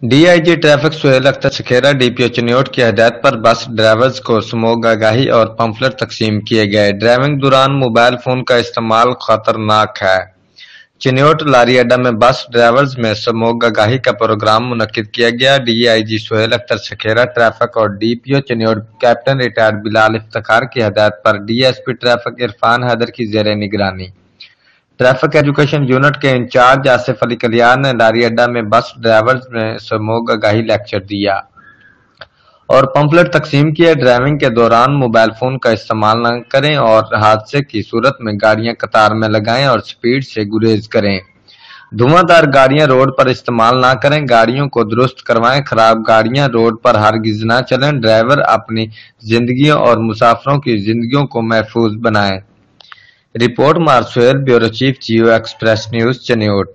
DIG traffic Suhail Akhtar Sakhera DPO Chiniot की हदायत पर बस ड्राइवर्स को स्मोक आगाही और पंफलेट तकसीम किए गए। ड्राइविंग दौरान मोबाइल फोन का इस्तेमाल खतरनाक है। चिन्योट लारी अड्डा में बस ड्राइवर्स में स्मोक आगाही का प्रोग्राम मुनक्किद किया गया। डीआईजी सुहेल अख्तर शखेरा ट्रैफिक और DPO Chiniot captain retired Bilal Iftikhar की हदायत पर डीएसपी ट्रैफिक इरफान हैदर की जेर निगरानी ट्रैफिक एजुकेशन यूनिट के इंचार्ज आसिफ अली कलियार ने लारी अड्डा में बस ड्राइवर्स में स्मोक आगाही लेक्चर दिया और पंफलेट तकसीम किए। ड्राइविंग के दौरान मोबाइल फोन का इस्तेमाल न करें और हादसे की सूरत में गाड़ियां कतार में लगाएं और स्पीड से गुरेज करें। धुआंधार गाड़ियां रोड पर इस्तेमाल ना करें। गाड़ियों को दुरुस्त करवाएं। खराब गाड़ियां रोड पर हरगिज ना चलें। ड्राइवर अपनी जिंदगियों और मुसाफिरों की जिंदगियों को महफूज बनाएं। रिपोर्ट मार सुहेल, ब्यूरो चीफ, जियो एक्सप्रेस न्यूज, चिन्योट।